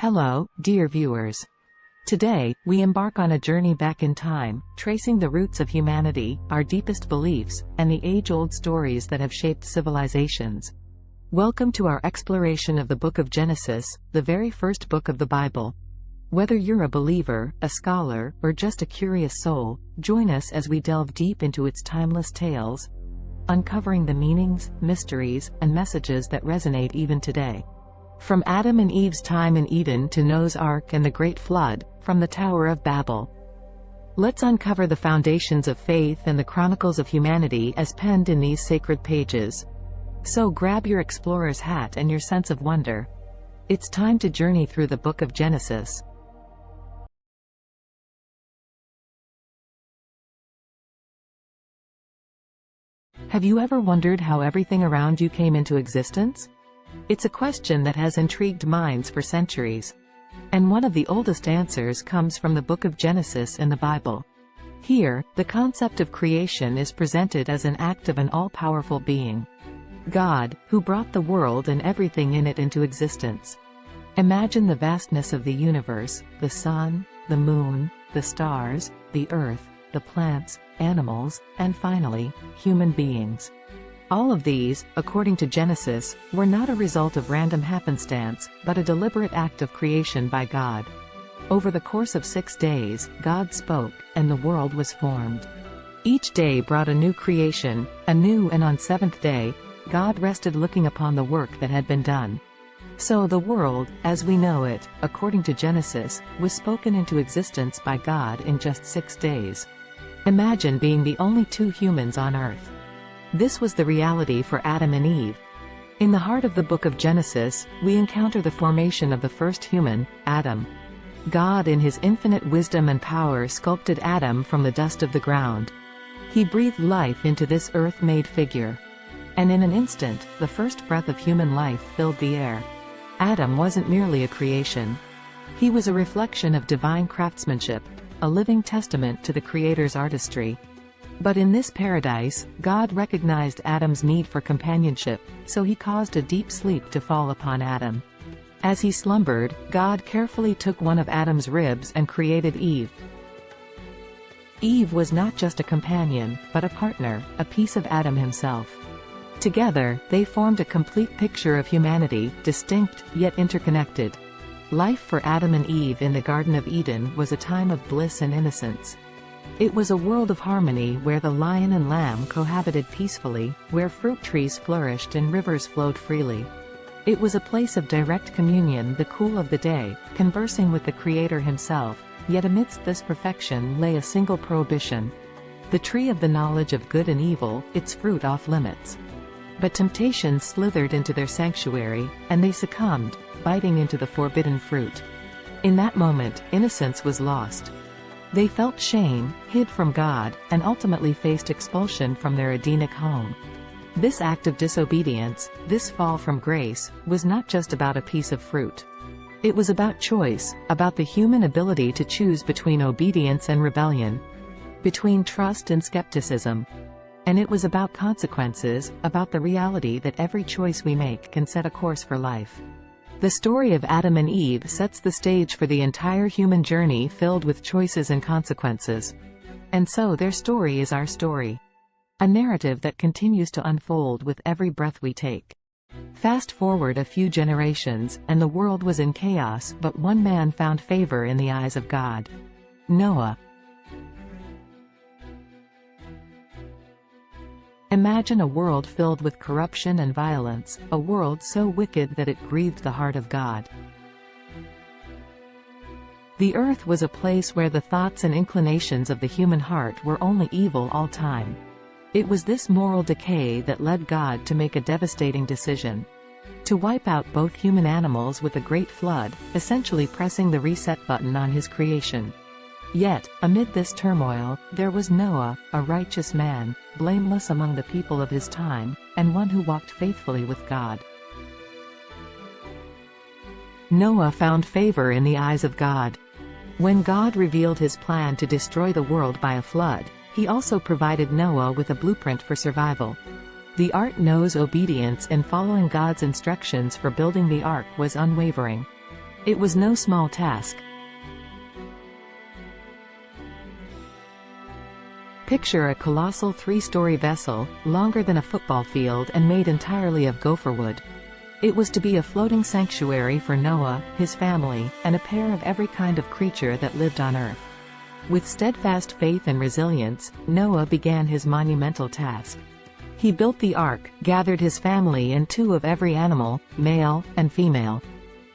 Hello, dear viewers. Today, we embark on a journey back in time, tracing the roots of humanity, our deepest beliefs, and the age-old stories that have shaped civilizations. Welcome to our exploration of the book of Genesis, the very first book of the Bible. Whether you're a believer, a scholar, or just a curious soul, join us as we delve deep into its timeless tales, uncovering the meanings, mysteries, and messages that resonate even today. From Adam and Eve's time in Eden to Noah's Ark and the Great Flood, from the Tower of Babel. Let's uncover the foundations of faith and the chronicles of humanity as penned in these sacred pages. So grab your explorer's hat and your sense of wonder. It's time to journey through the book of Genesis. Have you ever wondered how everything around you came into existence? It's a question that has intrigued minds for centuries. And one of the oldest answers comes from the book of Genesis in the Bible. Here, the concept of creation is presented as an act of an all-powerful being. God, who brought the world and everything in it into existence. Imagine the vastness of the universe, the sun, the moon, the stars, the earth, the plants, animals, and finally, human beings. All of these, according to Genesis, were not a result of random happenstance, but a deliberate act of creation by God. Over the course of 6 days, God spoke, and the world was formed. Each day brought a new creation, and on seventh day, God rested looking upon the work that had been done. So the world, as we know it, according to Genesis, was spoken into existence by God in just 6 days. Imagine being the only 2 humans on earth. This was the reality for Adam and Eve. In the heart of the book of Genesis, we encounter the formation of the first human, Adam. God in his infinite wisdom and power sculpted Adam from the dust of the ground. He breathed life into this earth-made figure. And in an instant, the first breath of human life filled the air. Adam wasn't merely a creation. He was a reflection of divine craftsmanship, a living testament to the Creator's artistry. But in this paradise, God recognized Adam's need for companionship, so he caused a deep sleep to fall upon Adam. As he slumbered, God carefully took one of Adam's ribs and created Eve. Eve was not just a companion, but a partner, a piece of Adam himself. Together, they formed a complete picture of humanity, distinct, yet interconnected. Life for Adam and Eve in the Garden of Eden was a time of bliss and innocence. It was a world of harmony where the lion and lamb cohabited peacefully, where fruit trees flourished and rivers flowed freely. It was a place of direct communion, the cool of the day, conversing with the Creator himself, yet amidst this perfection lay a single prohibition. The tree of the knowledge of good and evil, its fruit off limits. But temptation slithered into their sanctuary, and they succumbed, biting into the forbidden fruit. In that moment, innocence was lost. They felt shame, hid from God, and ultimately faced expulsion from their Edenic home. This act of disobedience, this fall from grace, was not just about a piece of fruit. It was about choice, about the human ability to choose between obedience and rebellion, between trust and skepticism. And it was about consequences, about the reality that every choice we make can set a course for life. The story of Adam and Eve sets the stage for the entire human journey filled with choices and consequences. And so their story is our story. A narrative that continues to unfold with every breath we take. Fast forward a few generations, and the world was in chaos, but one man found favor in the eyes of God. Noah. Imagine a world filled with corruption and violence, a world so wicked that it grieved the heart of God. The earth was a place where the thoughts and inclinations of the human heart were only evil all time. It was this moral decay that led God to make a devastating decision. To wipe out both human animals with a great flood, essentially pressing the reset button on his creation. Yet, amid this turmoil, there was Noah, a righteous man, blameless among the people of his time, and one who walked faithfully with God. Noah found favor in the eyes of God. When God revealed his plan to destroy the world by a flood, he also provided Noah with a blueprint for survival. The art Noah's obedience in following God's instructions for building the ark was unwavering. It was no small task. Picture a colossal 3-story vessel, longer than a football field and made entirely of gopher wood. It was to be a floating sanctuary for Noah, his family, and a pair of every kind of creature that lived on earth. With steadfast faith and resilience, Noah began his monumental task. He built the ark, gathered his family and 2 of every animal, male and female.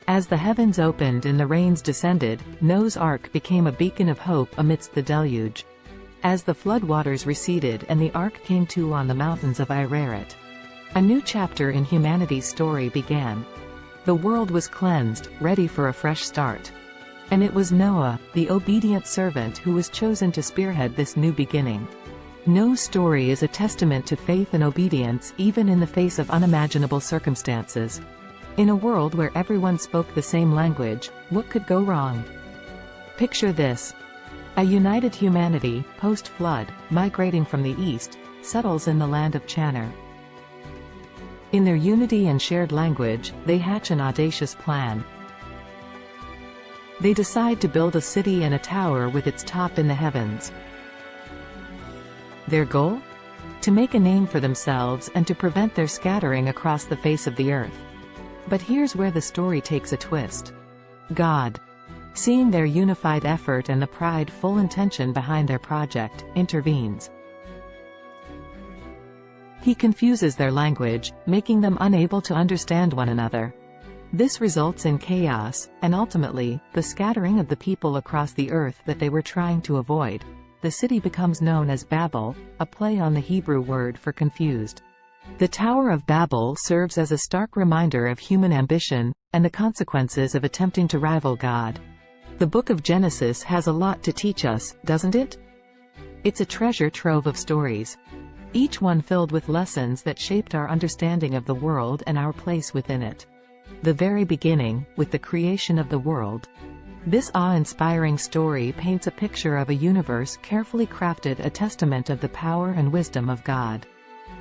As the heavens opened and the rains descended, Noah's ark became a beacon of hope amidst the deluge. As the floodwaters receded and the ark came to on the mountains of Ararat, a new chapter in humanity's story began. The world was cleansed, ready for a fresh start. And it was Noah, the obedient servant, who was chosen to spearhead this new beginning. Noah's story is a testament to faith and obedience even in the face of unimaginable circumstances. In a world where everyone spoke the same language, what could go wrong? Picture this. A united humanity, post-flood, migrating from the east, settles in the land of Channer. In their unity and shared language, they hatch an audacious plan. They decide to build a city and a tower with its top in the heavens. Their goal? To make a name for themselves and to prevent their scattering across the face of the earth. But here's where the story takes a twist. God, seeing their unified effort and the prideful intention behind their project, intervenes. He confuses their language, making them unable to understand one another. This results in chaos, and ultimately, the scattering of the people across the earth that they were trying to avoid. The city becomes known as Babel, a play on the Hebrew word for confused. The Tower of Babel serves as a stark reminder of human ambition, and the consequences of attempting to rival God. The book of Genesis has a lot to teach us, doesn't it? It's a treasure trove of stories, each one filled with lessons that shaped our understanding of the world and our place within it. The very beginning, with the creation of the world. This awe-inspiring story paints a picture of a universe carefully crafted, a testament of the power and wisdom of God.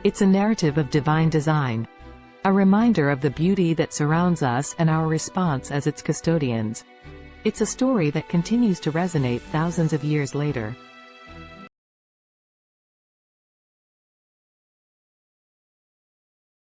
It's a narrative of divine design, a reminder of the beauty that surrounds us and our response as its custodians. It's a story that continues to resonate thousands of years later.